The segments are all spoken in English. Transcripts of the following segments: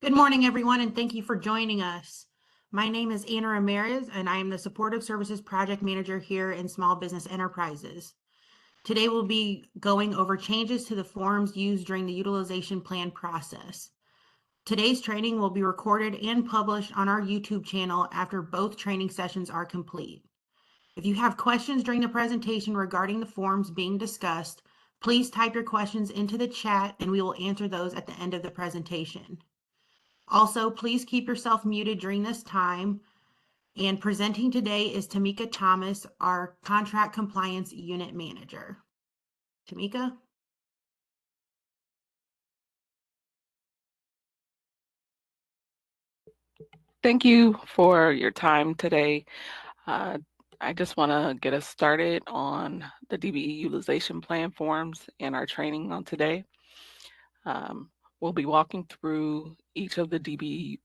Good morning, everyone, and thank you for joining us. My name is Anna Ramirez, and I am the Supportive Services Project Manager here in Small Business Enterprises. Today, we'll be going over changes to the forms used during the utilization plan process. Today's training will be recorded and published on our YouTube channel after both training sessions are complete. If you have questions during the presentation regarding the forms being discussed, please type your questions into the chat and we will answer those at the end of the presentation. Also, please keep yourself muted during this time. And presenting today is Tamika Thomas, our Contract Compliance Unit Manager. Tamika? Thank you for your time today. I just want to get us started on the DBE utilization plan forms and our training on today. We'll be walking through each of the DBE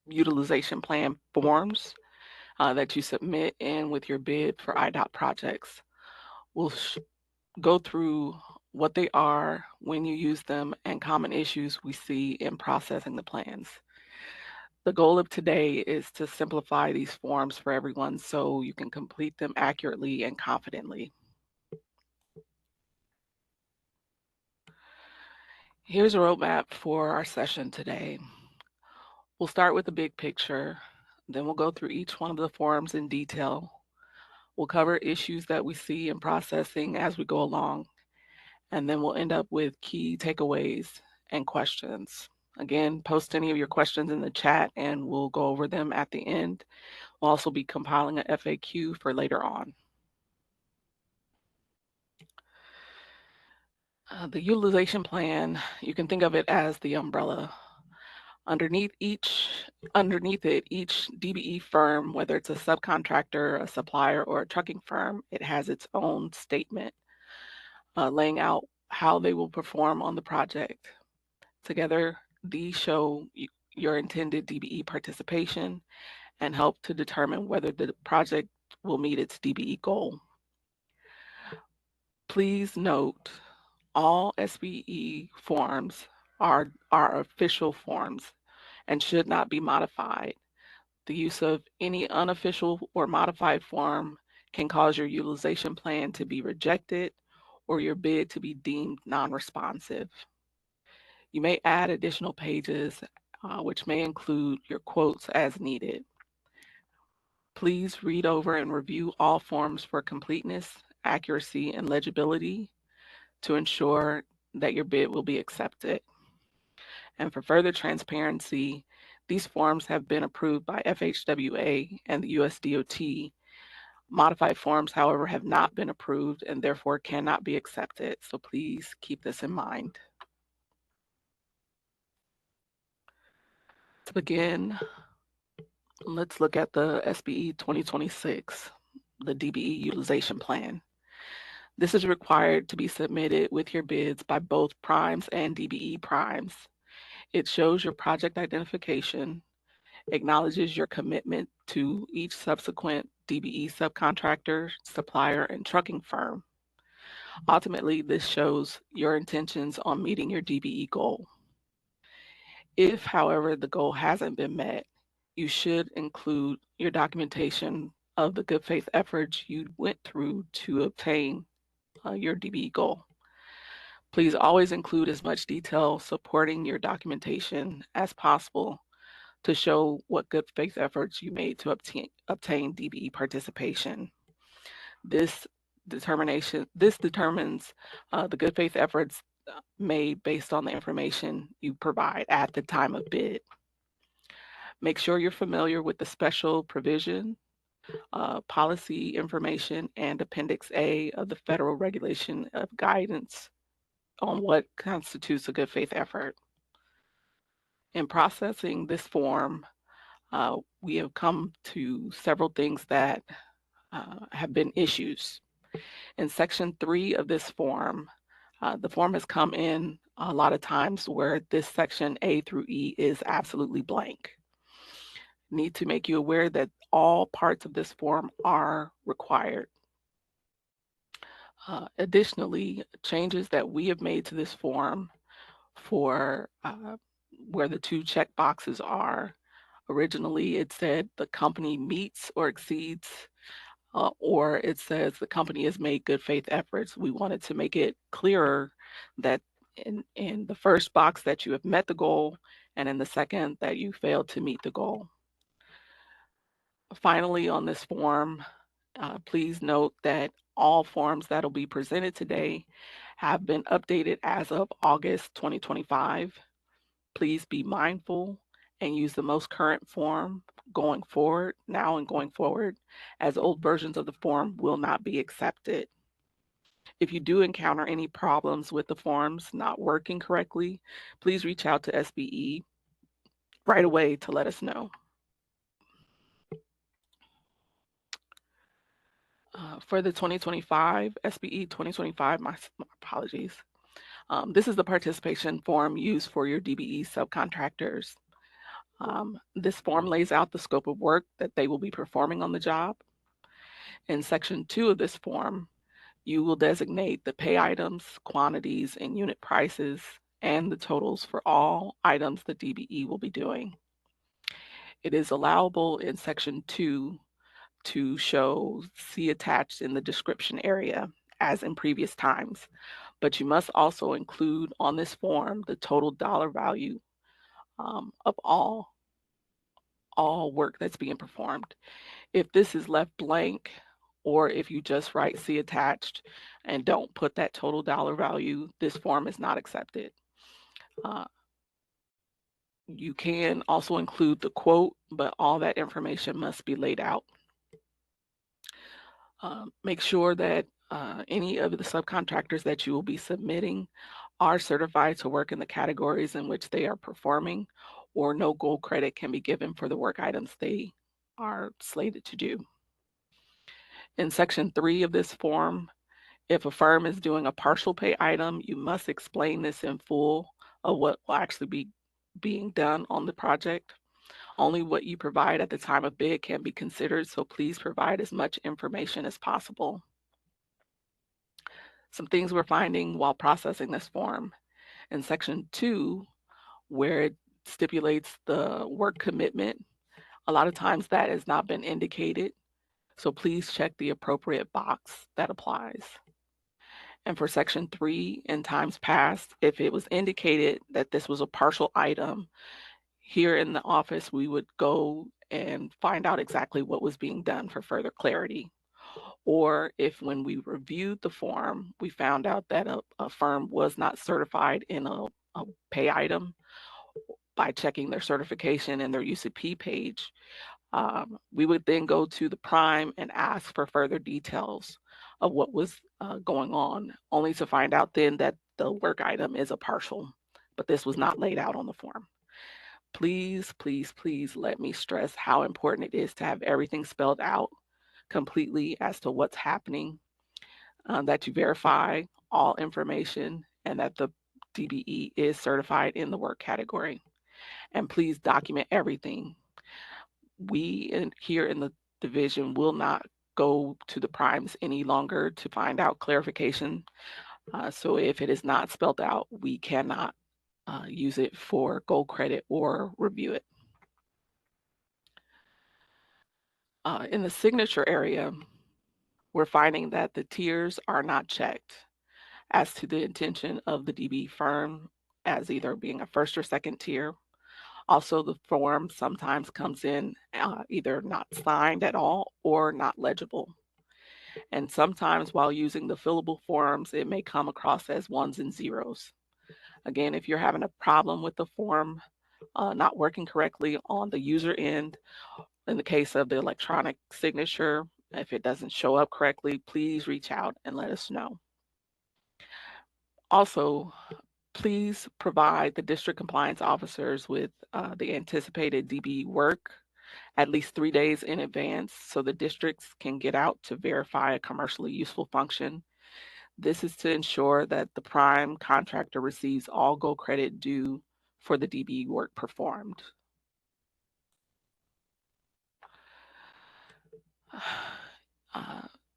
utilization plan forms that you submit in with your bid for IDOT projects. We'll go through what they are, when you use them, and common issues we see in processing the plans. The goal of today is to simplify these forms for everyone so you can complete them accurately and confidently. Here's a roadmap for our session today. We'll start with the big picture, then we'll go through each one of the forms in detail. We'll cover issues that we see in processing as we go along, and then we'll end up with key takeaways and questions. Again, post any of your questions in the chat and we'll go over them at the end. We'll also be compiling an FAQ for later on. The utilization plan, you can think of it as the umbrella. Underneath it, each DBE firm, whether it's a subcontractor, a supplier, or a trucking firm, it has its own statement laying out how they will perform on the project. Together, these show your intended DBE participation and help to determine whether the project will meet its DBE goal. Please note, all SBE forms are official forms and should not be modified. The use of any unofficial or modified form can cause your utilization plan to be rejected or your bid to be deemed non-responsive. You may add additional pages, which may include your quotes as needed. Please read over and review all forms for completeness, accuracy, and legibility to ensure that your bid will be accepted. And for further transparency, these forms have been approved by FHWA and the US DOT. Modified forms, however, have not been approved and therefore cannot be accepted. So please keep this in mind. To begin, let's look at the SBE 2026, the DBE utilization plan. This is required to be submitted with your bids by both primes and DBE primes. It shows your project identification, acknowledges your commitment to each subsequent DBE subcontractor, supplier, and trucking firm. Ultimately, this shows your intentions on meeting your DBE goal. If, however, the goal hasn't been met, you should include your documentation of the good faith efforts you went through to obtain your DBE goal. Please always include as much detail supporting your documentation as possible to show what good faith efforts you made to obtain DBE participation. This determines the good faith efforts made based on the information you provide at the time of bid. Make sure you're familiar with the special provision, policy information, and Appendix A of the Federal Regulation of Guidance on what constitutes a good faith effort. In processing this form, we have come to several things that have been issues. In Section 3 of this form, the form has come in a lot of times where this section A through E is absolutely blank. Need to make you aware that all parts of this form are required. Additionally, changes that we have made to this form for where the two check boxes are. Originally, it said the company meets or exceeds, or it says the company has made good faith efforts. We wanted to make it clearer that in the first box that you have met the goal, and in the second that you failed to meet the goal. Finally, on this form, please note that all forms that will be presented today have been updated as of August 2025. Please be mindful and use the most current form going forward, now and going forward, as old versions of the form will not be accepted. If you do encounter any problems with the forms not working correctly, please reach out to SBE right away to let us know. For the 2025, SBE 2025, my apologies. This is the participation form used for your DBE subcontractors. This form lays out the scope of work that they will be performing on the job. In section 2 of this form, you will designate the pay items, quantities, and unit prices, and the totals for all items the DBE will be doing. It is allowable in section 2 to show "See attached" in the description area, as in previous times, but you must also include on this form the total dollar value of all work that's being performed. If this is left blank, or if you just write "See attached" and don't put that total dollar value, this form is not accepted. You can also include the quote, but all that information must be laid out. Make sure that any of the subcontractors that you will be submitting are certified to work in the categories in which they are performing, or no gold credit can be given for the work items they are slated to do. In section 3 of this form, if a firm is doing a partial pay item, you must explain this in full of what will actually be being done on the project. Only what you provide at the time of bid can be considered, so please provide as much information as possible. Some things we're finding while processing this form. In section 2, where it stipulates the work commitment, a lot of times that has not been indicated, so please check the appropriate box that applies. And for section 3, in times past, if it was indicated that this was a partial item, here in the office, we would go and find out exactly what was being done for further clarity. Or if when we reviewed the form, we found out that a firm was not certified in a pay item by checking their certification and their UCP page, we would then go to the prime and ask for further details of what was going on, only to find out then that the work item is a partial, but this was not laid out on the form. Please, please, please let me stress how important it is to have everything spelled out completely as to what's happening, that you verify all information, and that the DBE is certified in the work category. And please document everything. We here in the division will not go to the primes any longer to find out clarification. So if it is not spelled out, we cannot use it for gold credit or review it. In the signature area, we're finding that the tiers are not checked as to the intention of the DB firm as either being a first or second tier. Also, the form sometimes comes in either not signed at all or not legible. And sometimes while using the fillable forms, it may come across as ones and zeros. Again, if you're having a problem with the form not working correctly on the user end, in the case of the electronic signature, if it doesn't show up correctly, please reach out and let us know. Also, please provide the district compliance officers with the anticipated DB work at least 3 days in advance so the districts can get out to verify a commercially useful function. This is to ensure that the prime contractor receives all gold credit due for the DB work performed.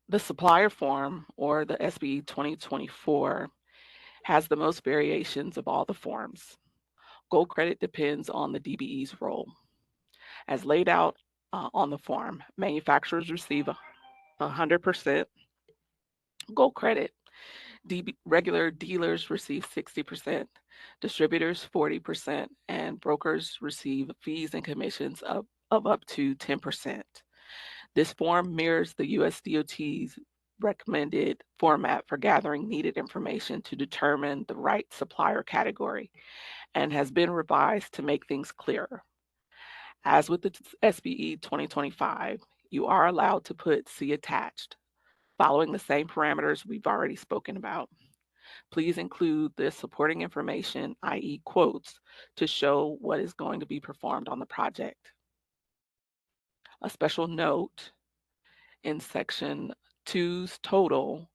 The supplier form, or the SBE 2024, has the most variations of all the forms. Gold credit depends on the DBE's role. As laid out on the form, manufacturers receive 100% gold credit. Regular dealers receive 60%, distributors 40%, and brokers receive fees and commissions of up to 10%. This form mirrors the USDOT's recommended format for gathering needed information to determine the right supplier category and has been revised to make things clearer. As with the SBE 2025, you are allowed to put "See attached," following the same parameters we've already spoken about. Please include the supporting information, i.e. quotes, to show what is going to be performed on the project. A special note in section 2's total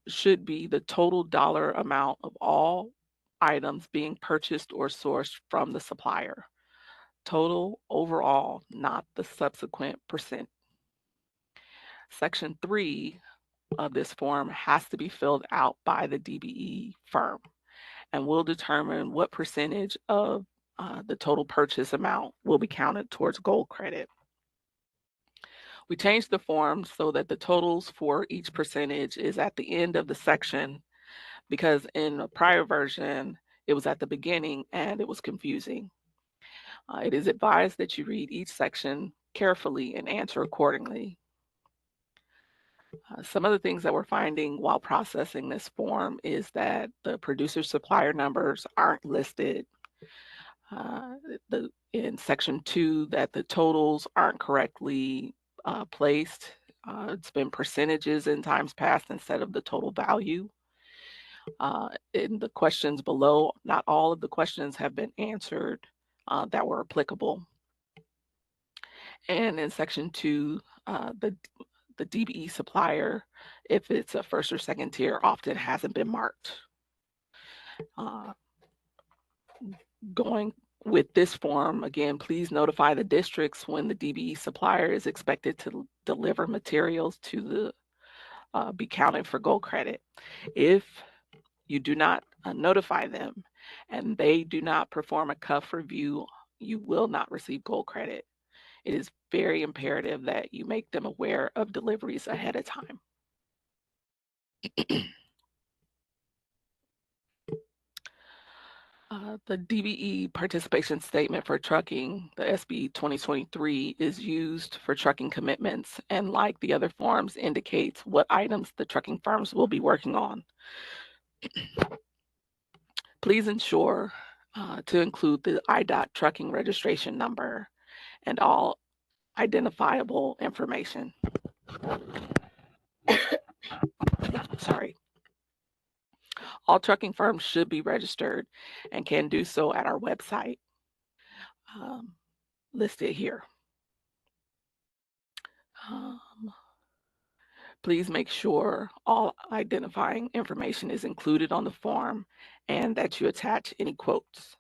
should be the total dollar amount of all items being purchased or sourced from the supplier. Total overall, not the subsequent percent. Section 3 of this form has to be filled out by the DBE firm and will determine what percentage of the total purchase amount will be counted towards gold credit. We changed the form so that the totals for each percentage is at the end of the section, because in a prior version, it was at the beginning and it was confusing. It is advised that you read each section carefully and answer accordingly. Some of the things that we're finding while processing this form is that the producer supplier numbers aren't listed. In section 2, that the totals aren't correctly placed. It's been percentages in times past instead of the total value. In the questions below, not all of the questions have been answered that were applicable. And in section 2, the DBE supplier, if it's a first or second tier, often hasn't been marked. Going with this form, again, please notify the districts when the DBE supplier is expected to deliver materials to be counted for gold credit. If you do not notify them and they do not perform a CUF review, you will not receive gold credit. It is very imperative that you make them aware of deliveries ahead of time. The DBE participation statement for trucking, the SB 2023, is used for trucking commitments, and like the other forms, indicates what items the trucking firms will be working on. Please ensure to include the IDOT trucking registration number and all identifiable information. Sorry. All trucking firms should be registered and can do so at our website, listed here. Please make sure all identifying information is included on the form and that you attach any quotes.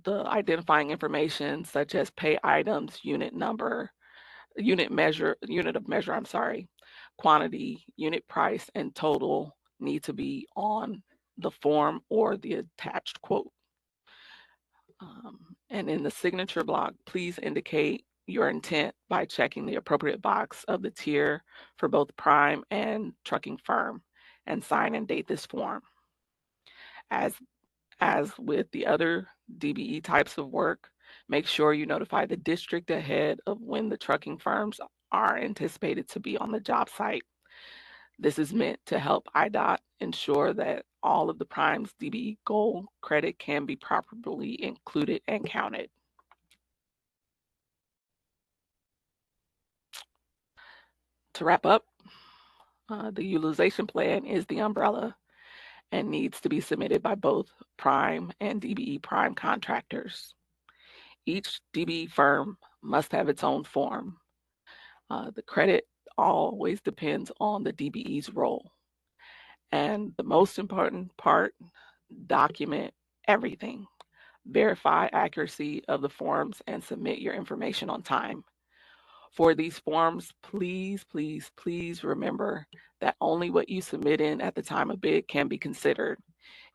The identifying information such as pay items, unit of measure, quantity, unit price, and total need to be on the form or the attached quote. And in the signature block, please indicate your intent by checking the appropriate box of the tier for both prime and trucking firm and sign and date this form. As with the other DBE types of work, make sure you notify the district ahead of when the trucking firms are anticipated to be on the job site. This is meant to help IDOT ensure that all of the prime's DBE gold credit can be properly included and counted. To wrap up, the utilization plan is the umbrella and needs to be submitted by both prime and DBE prime contractors. Each DBE firm must have its own form. The credit always depends on the DBE's role. And the most important part, document everything. Verify accuracy of the forms and submit your information on time. For these forms, please, please, please remember that only what you submit in at the time of bid can be considered.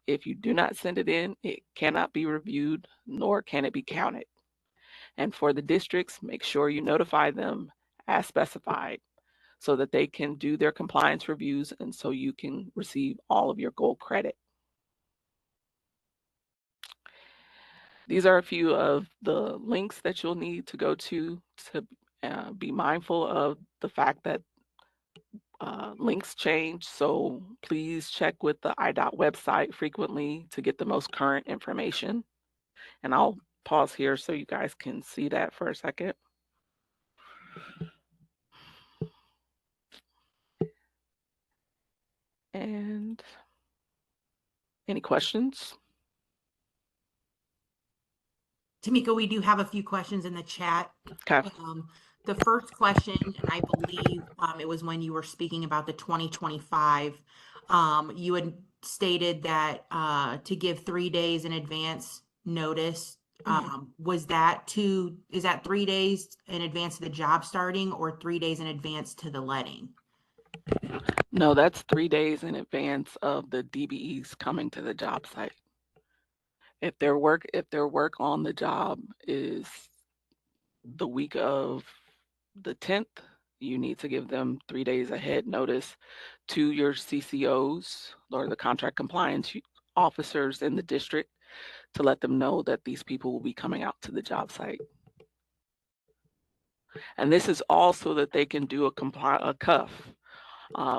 If you do not send it in, it cannot be reviewed, nor can it be counted. And for the districts, make sure you notify them as specified so that they can do their compliance reviews and so you can receive all of your gold credit. These are a few of the links that you'll need to go to be mindful of the fact that links change. So please check with the IDOT website frequently to get the most current information. And I'll pause here so you guys can see that for a second. And any questions? Tamika, we do have a few questions in the chat. Okay. The first question, and I believe it was when you were speaking about the 2025, you had stated that to give 3 days in advance notice. Is that 3 days in advance of the job starting or 3 days in advance to the letting? No, that's 3 days in advance of the DBEs coming to the job site. If their work on the job is the week of the 10th, you need to give them 3 days ahead notice to your CCOs or the contract compliance officers in the district to let them know that these people will be coming out to the job site. And this is also that they can do a cuff.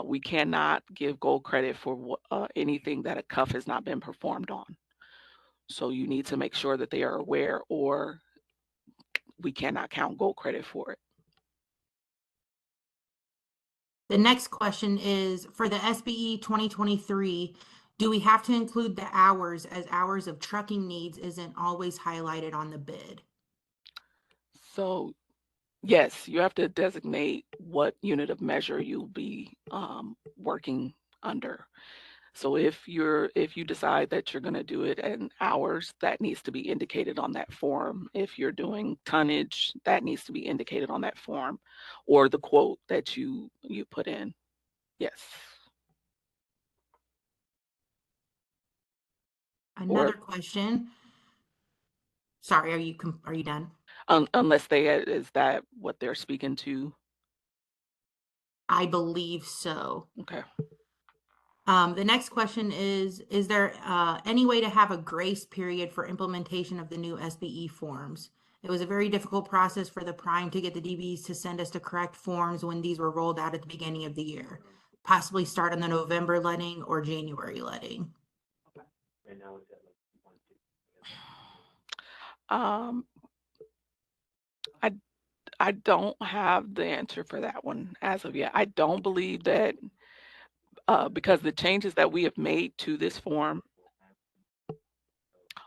We cannot give gold credit for anything that a cuff has not been performed on. So you need to make sure that they are aware, or we cannot count gold credit for it. The next question is, for the SBE 2023, do we have to include the hours, as hours of trucking needs isn't always highlighted on the bid? So yes, you have to designate what unit of measure you'll be working under. So if you decide that you're going to do it in hours, that needs to be indicated on that form. If you're doing tonnage, that needs to be indicated on that form, or the quote that you put in. Yes. Another question. Sorry, are you done? Unless is that what they're speaking to? I believe so. Okay. The next question is there any way to have a grace period for implementation of the new SBE forms? It was a very difficult process for the prime to get the DBs to send us the correct forms when these were rolled out at the beginning of the year. Possibly start on the November letting or January letting. I don't have the answer for that one as of yet. I don't believe that because the changes that we have made to this form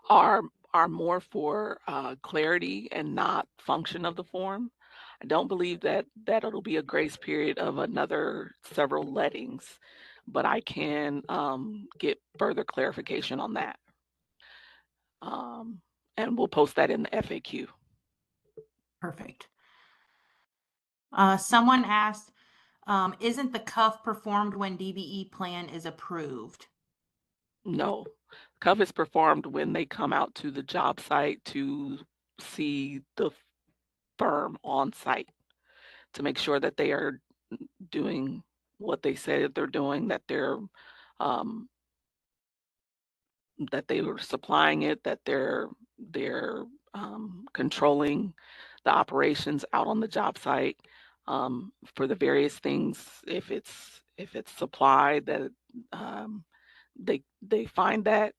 are more for clarity and not function of the form. I don't believe that it'll be a grace period of another several lettings, but I can get further clarification on that. And we'll post that in the FAQ. Perfect. Someone asked, isn't the cuff performed when DBE plan is approved? No, cuff is performed when they come out to the job site to see the firm on site to make sure that they are doing what they said they're doing, that they were supplying it, that they're controlling the operations out on the job site for the various things. If it's supply, that they find that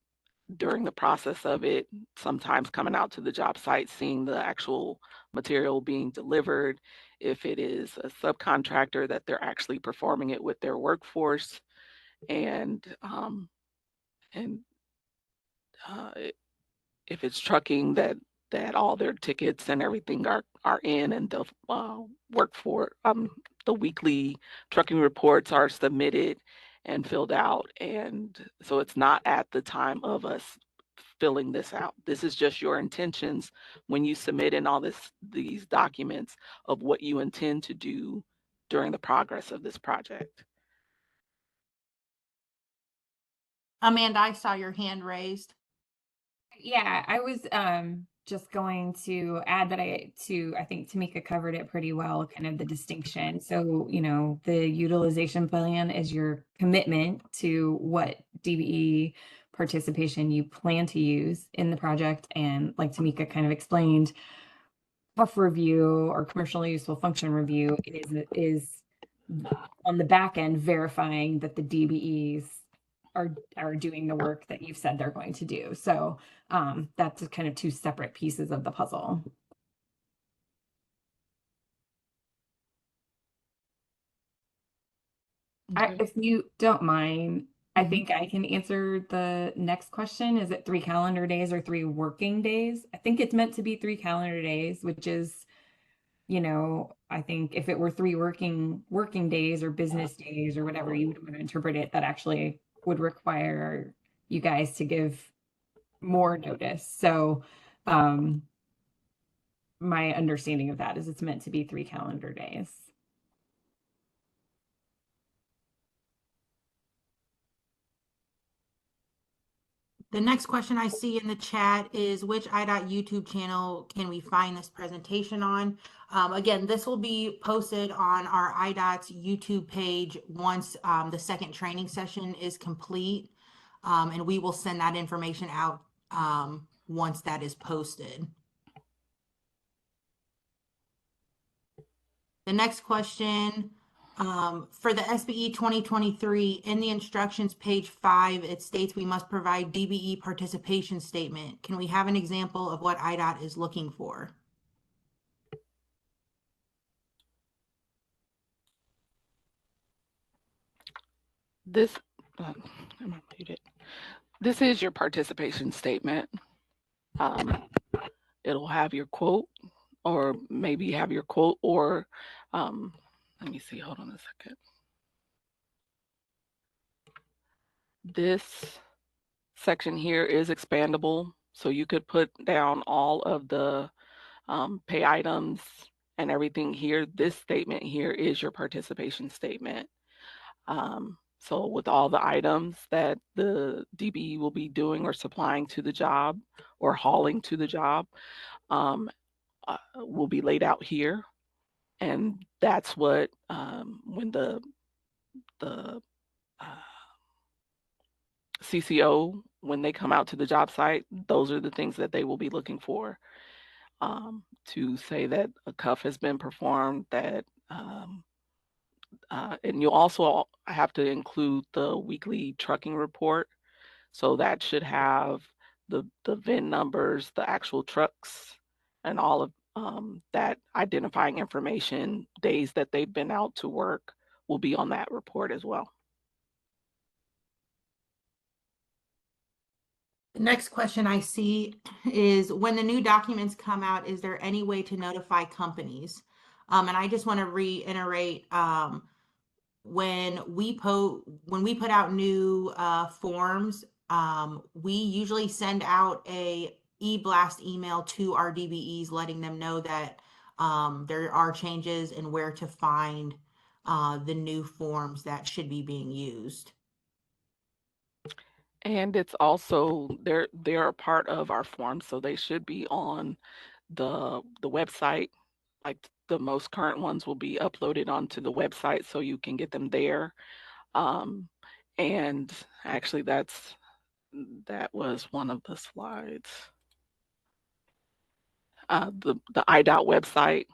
during the process of it, sometimes coming out to the job site, seeing the actual material being delivered. If it is a subcontractor, that they're actually performing it with their workforce, and if it's trucking, that all their tickets and everything are in, and they'll work for the weekly trucking reports are submitted and filled out. And so it's not at the time of us filling this out. This is just your intentions when you submit in all these documents of what you intend to do during the progress of this project. Amanda, I saw your hand raised. Yeah, I was just going to add that I think Tamika covered it pretty well, kind of the distinction. So, the utilization plan is your commitment to what DBE participation you plan to use in the project. And like Tamika kind of explained, buff review or commercially useful function review is on the back end verifying that the DBEs are doing the work that you've said they're going to do. So that's kind of two separate pieces of the puzzle. Okay. If you don't mind, I Mhm. think I can answer the next question. Is it 3 calendar days or 3 working days? I think it's meant to be 3 calendar days, which is, I think if it were 3 working days or business days or whatever you would want to interpret it, that actually would require you guys to give more notice. So, my understanding of that is it's meant to be 3 calendar days. The next question I see in the chat is which IDOT YouTube channel can we find this presentation on? Again, this will be posted on our IDOT's YouTube page once the second training session is complete. And we will send that information out once that is posted. The next question, for the SBE 2023, in the instructions, page 5, it states we must provide DBE participation statement. Can we have an example of what IDOT is looking for? This, am I muted? This is your participation statement. It'll have your quote, or maybe have your quote, or let me see, hold on a second. This section here is expandable, so you could put down all of the pay items and everything here. This statement here is your participation statement. So with all the items that the DBE will be doing or supplying to the job or hauling to the job will be laid out here. And that's what, when the CCO, when they come out to the job site, those are the things that they will be looking for, to say that a cuff has been performed, that and you'll also have to include the weekly trucking report. So that should have the VIN numbers, the actual trucks, and all of that identifying information, days that they've been out to work will be on that report as well. The next question I see is when the new documents come out, is there any way to notify companies? And I just want to reiterate, when we put out new forms, we usually send out a e-blast email to our DBEs letting them know that there are changes and where to find the new forms that should be being used. And it's also, they're a part of our form, so they should be on the website. Like the most current ones will be uploaded onto the website, so you can get them there. And actually that was one of the slides. The IDOT website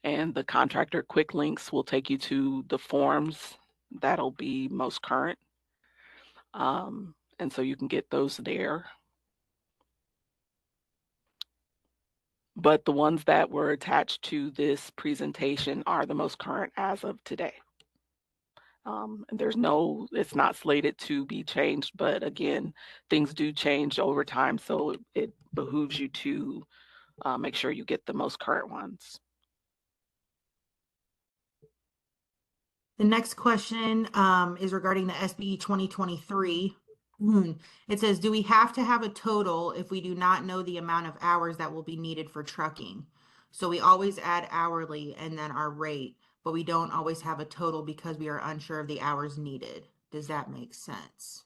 and the contractor quick links will take you to the forms that'll be most current. And so you can get those there. But the ones that were attached to this presentation are the most current as of today. And it's not slated to be changed, but again, things do change over time. So it behooves you to make sure you get the most current ones. The next question is regarding the SBE 2023. It says, do we have to have a total if we do not know the amount of hours that will be needed for trucking? So we always add hourly and then our rate, but we don't always have a total because we are unsure of the hours needed. Does that make sense?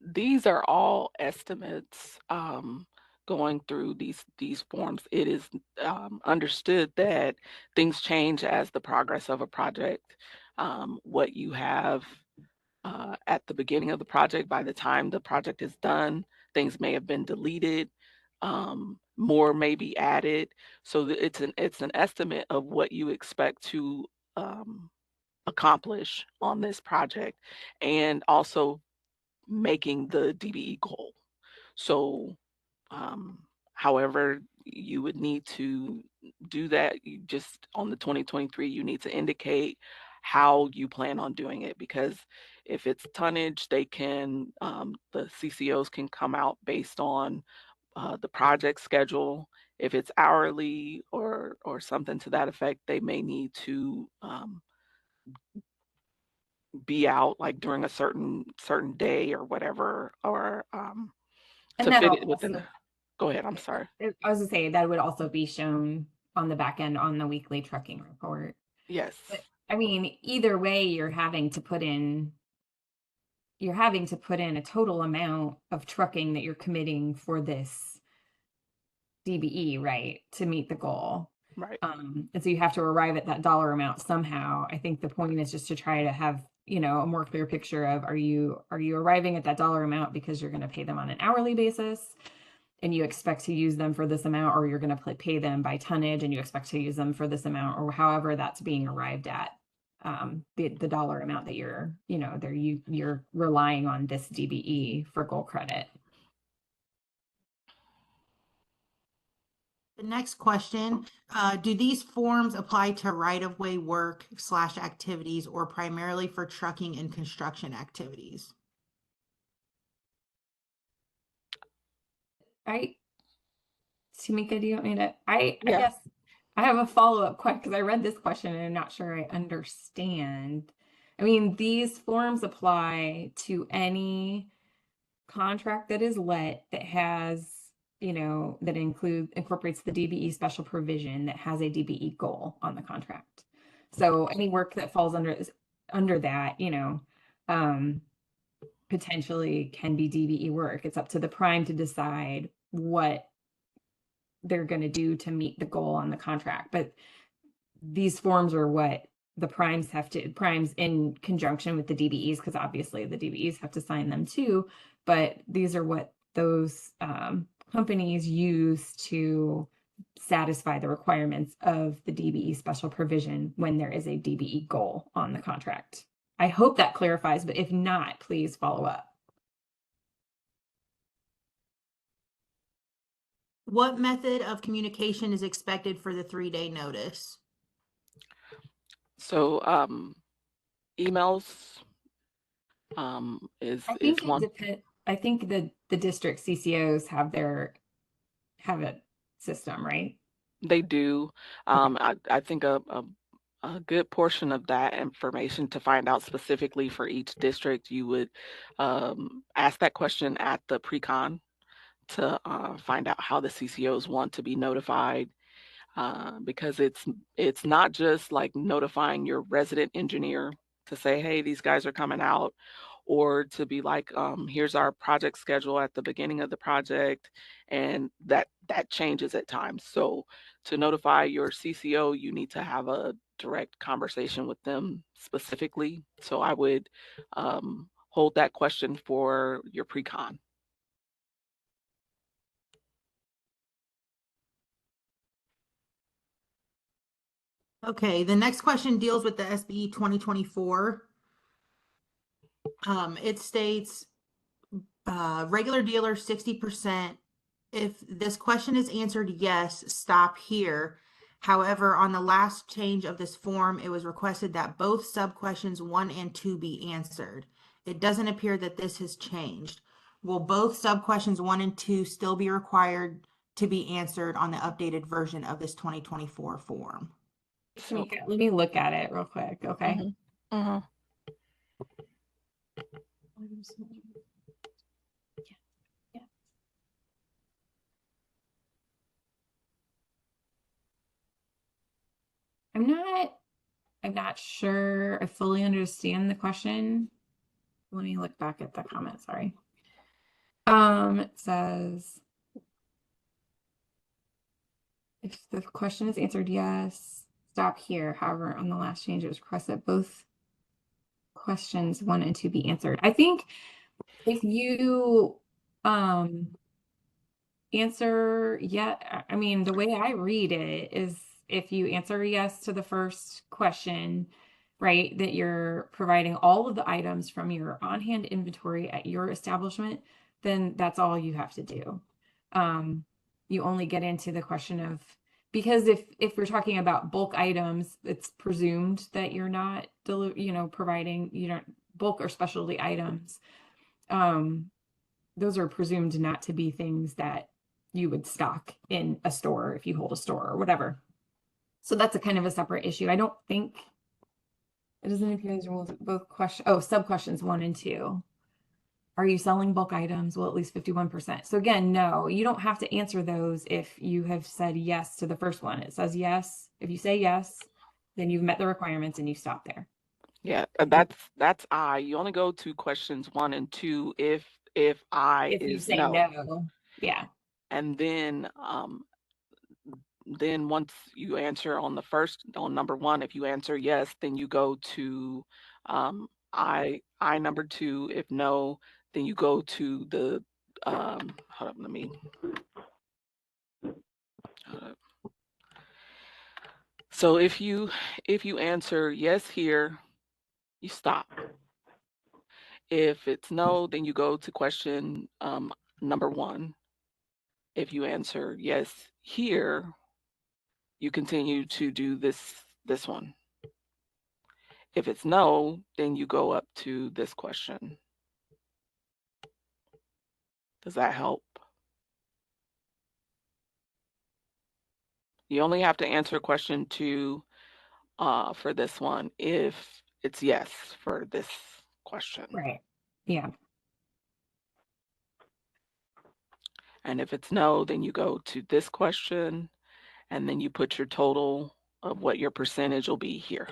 These are all estimates going through these forms. It is understood that things change as the progress of a project. What you have at the beginning of the project, by the time the project is done, things may have been deleted, more may be added. So it's an estimate of what you expect to accomplish on this project, and also making the DBE goal. So, however you would need to do that, you just on the 2023, you need to indicate how you plan on doing it, because if it's tonnage, they can, the CCOs can come out based on the project schedule. If it's hourly or something to that effect, they may need to be out like during a certain day or whatever, or And to fit that'll it within the. also, Go ahead, I'm sorry. I was gonna say that would also be shown on the back end on the weekly trucking report. Yes, But I mean, either way, you're having to put in a total amount of trucking that you're committing for this DBE, right, to meet the goal. right. And so you have to arrive at that dollar amount somehow. I think the point is just to try to have, a more clear picture of, are you arriving at that dollar amount because you're going to pay them on an hourly basis and you expect to use them for this amount, or you're going to pay them by tonnage and you expect to use them for this amount, or however that's being arrived at. The dollar amount that you're relying on this DBE for goal credit. The next question, do these forms apply to right-of-way work / activities or primarily for trucking and construction activities? Tamika, do you want me to, I Yeah. guess I have a follow-up question because I read this question and I'm not sure I understand. I mean, these forms apply to any contract that is let that has, that incorporates the DBE special provision that has a DBE goal on the contract. So any work that falls under that, potentially can be DBE work. It's up to the prime to decide what they're going to do to meet the goal on the contract. But these forms are what the primes in conjunction with the DBEs, because obviously the DBEs have to sign them too. But these are what those companies use to satisfy the requirements of the DBE special provision when there is a DBE goal on the contract. I hope that clarifies, but if not, please follow up. What method of communication is expected for the 3-day notice? So emails is one. I think the district CCOs have a system, right? They do. I think a good portion of that information, to find out specifically for each district, you would ask that question at the pre-con to find out how the CCOs want to be notified, because it's not just like notifying your resident engineer to say, hey, these guys are coming out, or to be like, here's our project schedule at the beginning of the project, and that changes at times. So to notify your CCO, you need to have a direct conversation with them specifically. So I would hold that question for your pre-con. Okay, the next question deals with the SBE 2024. It states regular dealer 60%. If this question is answered yes, stop here. However, on the last change of this form, it was requested that both sub-questions 1 and 2 be answered. It doesn't appear that this has changed. Will both sub-questions 1 and 2 still be required to be answered on the updated version of this 2024 form? So, Let me look at it real quick, okay? I'm not sure I fully understand the question. Let me look back at the comment, sorry. It says, if the question is answered yes, stop here. However, on the last change, it was requested that both questions 1 and 2 be answered. I think if you answer I mean, the way I read it is if you answer yes to the first question, right, that you're providing all of the items from your on-hand inventory at your establishment, then that's all you have to do. You only get into the question of, because if we're talking about bulk items, it's presumed that you're not providing, bulk or specialty items. Those are presumed not to be things that you would stock in a store if you hold a store or whatever. So that's a kind of a separate issue. I don't think it doesn't appear these rules both sub questions 1 and 2. Are you selling bulk items? Well, at least 51%. So again, no, you don't have to answer those if you have said yes to the first one. It says yes. If you say yes, then you've met the requirements and you stop there. Yeah, that's I. You only go to questions 1 and 2 if I If you is say no. no, yeah. And then once you answer on number 1, if you answer yes, then you go to I number 2. If no, then you go to the hold up, let me hold up. So if you answer yes here, you stop. If it's no, then you go to question number 1. If you answer yes here, you continue to do this one. If it's no, then you go up to this question. Does that help? You only have to answer question 2 for this one if it's yes for this question. Right. Yeah. And if it's no, then you go to this question and then you put your total of what your percentage will be here.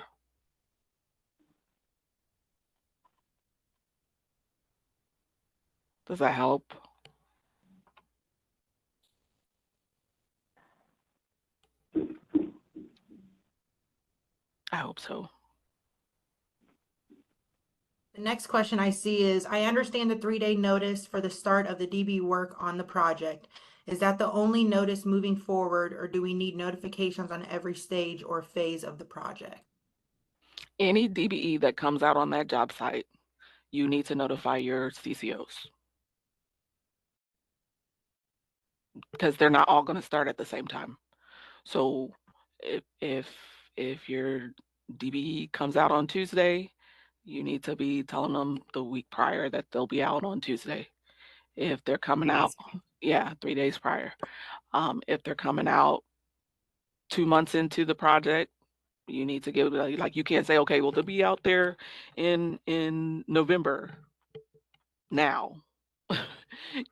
Does that help? I hope so. The next question I see is, I understand the 3-day notice for the start of the DB work on the project. Is that the only notice moving forward, or do we need notifications on every stage or phase of the project? Any DBE that comes out on that job site, you need to notify your CCOs. Because they're not all going to start at the same time. So if your DBE comes out on Tuesday, you need to be telling them the week prior that they'll be out on Tuesday. If they're coming out, 3 days prior. If they're coming out 2 months into the project, you need to give, like, you can't say, okay, well, they'll be out there in November now.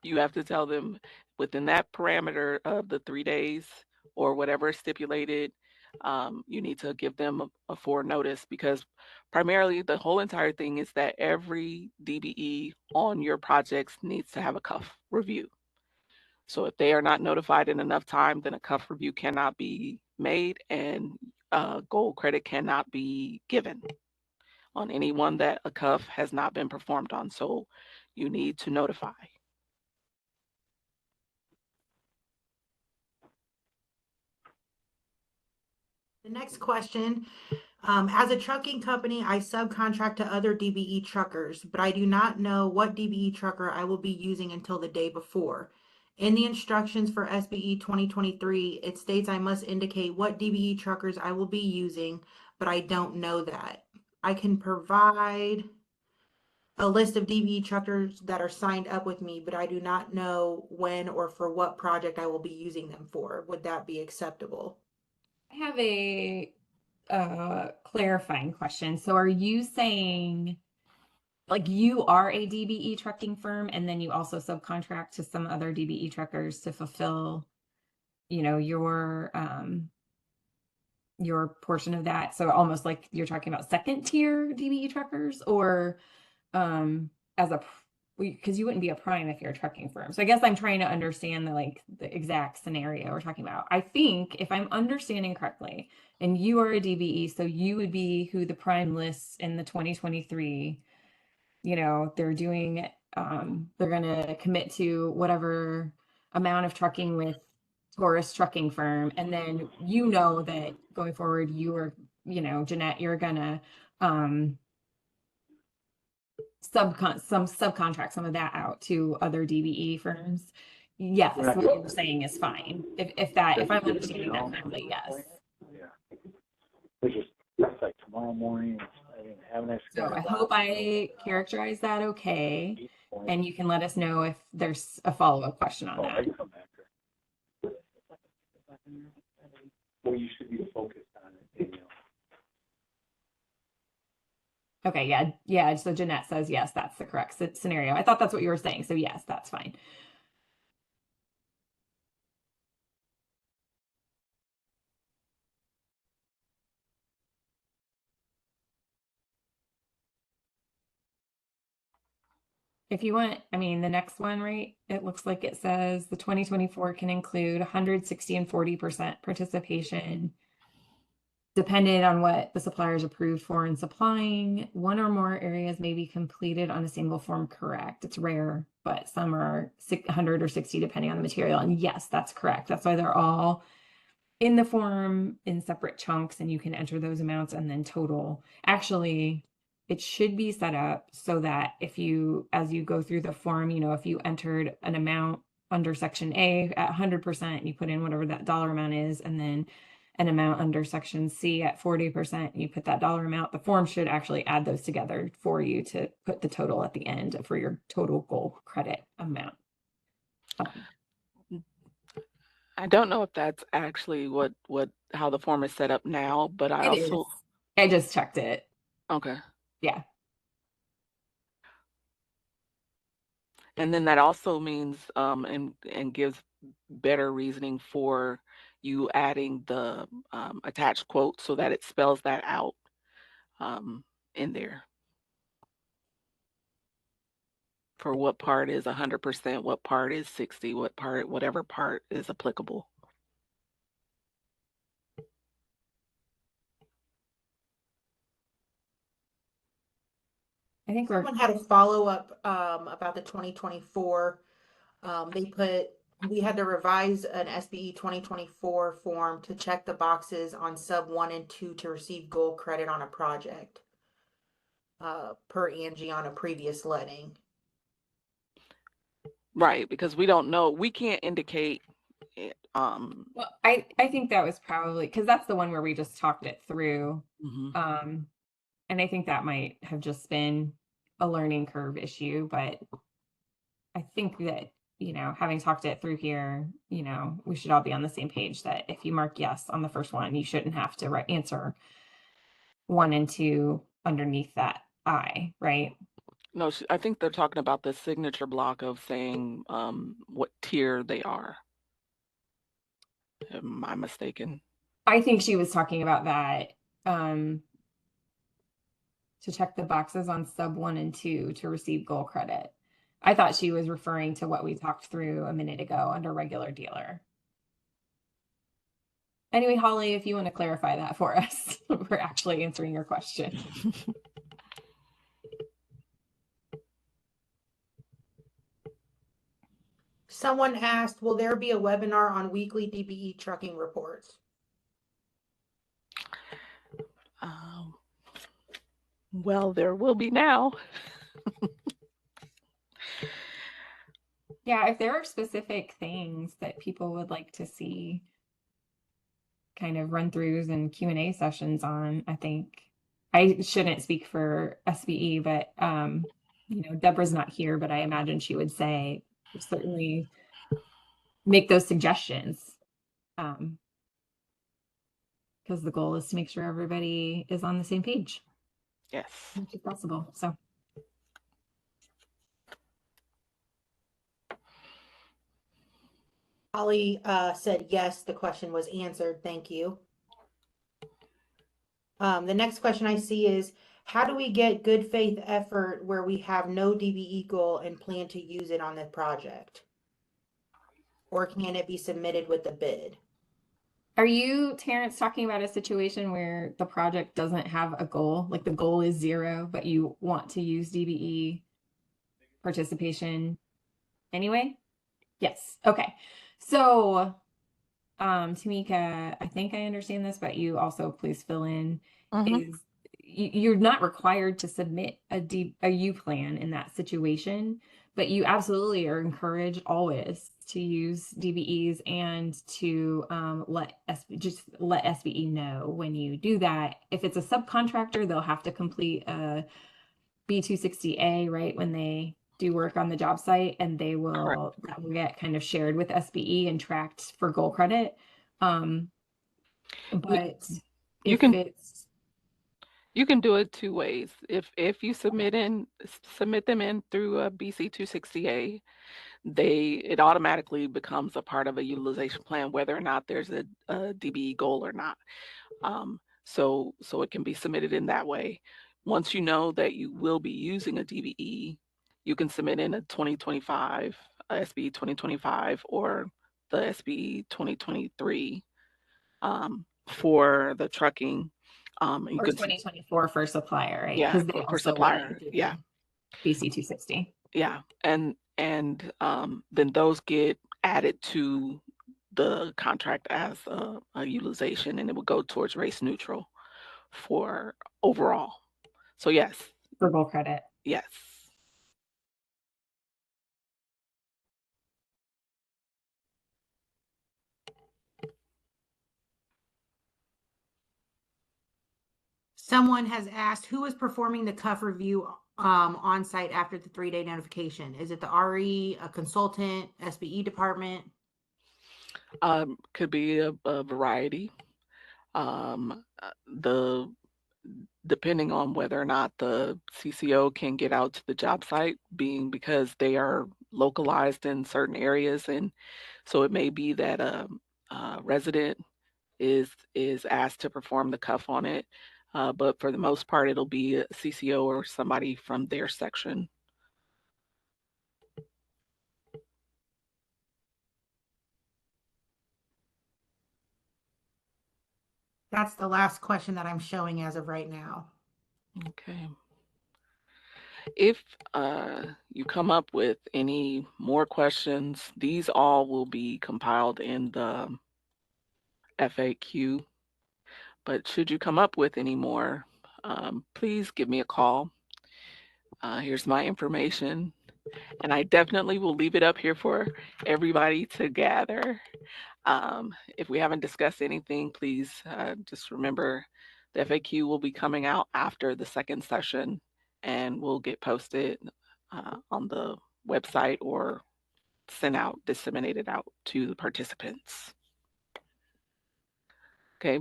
You have to tell them within that parameter of the 3 days or whatever is stipulated. You need to give them a forward notice, because primarily the whole entire thing is that every DBE on your projects needs to have a CUF review. So if they are not notified in enough time, then a CUF review cannot be made and gold credit cannot be given on anyone that a CUF has not been performed on. So you need to notify. The next question, as a trucking company, I subcontract to other DBE truckers, but I do not know what DBE trucker I will be using until the day before. In the instructions for SBE 2023, it states I must indicate what DBE truckers I will be using, but I don't know that. I can provide a list of DBE truckers that are signed up with me, but I do not know when or for what project I will be using them for. Would that be acceptable? I have a clarifying question. So are you saying, like, you are a DBE trucking firm and then you also subcontract to some other DBE truckers to fulfill, your portion of that? So almost like you're talking about second tier DBE truckers, or as a because you wouldn't be a prime if you're a trucking firm. So I guess I'm trying to understand the exact scenario we're talking about. I think if I'm understanding correctly, and you are a DBE, so you would be who the prime lists in the 2023, they're doing, they're going to commit to whatever amount of trucking with Taurus Trucking Firm. And then that going forward, you are, Jeanette, you're going to subcontract some of that out to other DBE firms. Yes, Right. what you're saying is fine. If I'm understanding that correctly, yes. Yeah. That's like tomorrow morning. I didn't have an extra. So I hope I characterize that okay, and you can let us know if there's a follow-up question on I that. can come back there. Well, you should be focused on it, Danielle. Okay, yeah. So Jeanette says yes, that's the correct scenario. I thought that's what you were saying. So yes, that's fine. If you want, the next one, right? It looks like it says the 2024 can include 160 and 40% participation, depending on what the supplier is approved for in supplying. One or more areas may be completed on a single form, correct? It's rare, but some are 100 or 60 depending on the material. And yes, that's correct. That's why they're all in the form in separate chunks, and you can enter those amounts and then total. Actually, it should be set up so that as you go through the form, if you entered an amount under section A at 100%, you put in whatever that dollar amount is, and then an amount under section C at 40%, you put that dollar amount. The form should actually add those together for you to put the total at the end for your total goal credit amount. I don't know if that's actually how the form is set up now, but I just checked it. Okay. Yeah. And then that also means and gives better reasoning for you adding the attached quote so that it spells that out in there. For what part is 100%, what part is 60, whatever part is applicable. I think Someone had a follow-up about the 2024. We had to revise an SBE 2024 form to check the boxes on sub 1 and 2 to receive gold credit on a project, per Angie on a previous letting. Right, because we don't know, we can't indicate it. Well, I think that was probably because that's the one where we just talked it through. Mm-hmm. And I think that might have just been a learning curve issue, but I think that, having talked it through here, we should all be on the same page that if you mark yes on the first one, you shouldn't have to answer 1 and 2 underneath that I, right? No, I think they're talking about the signature block of saying what tier they are. Am I mistaken? I think she was talking about that to check the boxes on sub 1 and 2 to receive gold credit. I thought she was referring to what we talked through a minute ago under regular dealer. Anyway, Holly, if you want to clarify that for us, we're actually answering your question. Someone asked, will there be a webinar on weekly DBE trucking reports? Well, there will be now. Yeah, if there are specific things that people would like to see kind of run-throughs and Q&A sessions on, I think I shouldn't speak for SBE, but Deborah's not here, but I imagine she would say certainly make those suggestions. Because the goal is to make sure everybody is on the same page. Yes. As much as possible. So Holly said yes, the question was answered. Thank you. The next question I see is, how do we get good faith effort where we have no DBE goal and plan to use it on the project? Or can it be submitted with the bid? Are you, Terrence, talking about a situation where the project doesn't have a goal, like the goal is 0, but you want to use DBE participation anyway? Yes. Okay. So, Tamika, I think I understand this, but you also please fill in, Mhm. is you're not required to submit a U plan in that situation, but you absolutely are encouraged always to use DBEs and to just let SBE know when you do that. If it's a subcontractor, they'll have to complete a B260A, right, when they do work on the job site, and Correct. that will get kind of shared with SBE and tracked for goal credit. But You if can it's you can do it two ways. If you submit them in through a BC 260A, it automatically becomes a part of a utilization plan, whether or not there's a DBE goal or not. So it can be submitted in that way. Once you know that you will be using a DBE, you can submit in a 2025, a SBE 2025, or the SBE 2023 for the trucking. You or can 2024 for supplier, right? Yeah, Because they for also want supplier. to do Yeah, BC 260. yeah, and then those get added to the contract as a utilization, and it would go towards race neutral for overall. So yes, For goal credit. yes. Someone has asked, who is performing the cuff review on site after the 3-day notification? Is it the RE, a consultant, SBE department? Could be a variety. The Depending on whether or not the CCO can get out to the job site, being because they are localized in certain areas, and so it may be that a resident is asked to perform the cuff on it, but for the most part, it'll be a CCO or somebody from their section. That's the last question that I'm showing as of right now. Okay. If you come up with any more questions, these all will be compiled in the FAQ. But should you come up with any more, please give me a call. Here's my information. And I definitely will leave it up here for everybody to gather. If we haven't discussed anything, please just remember the FAQ will be coming out after the second session and will get posted on the website or disseminated out to the participants. Okay.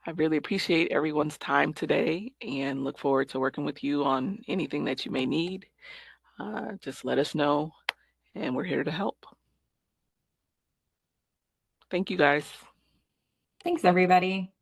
I really appreciate everyone's time today and look forward to working with you on anything that you may need. Just let us know, and we're here to help. Thank you, guys. Thanks, everybody.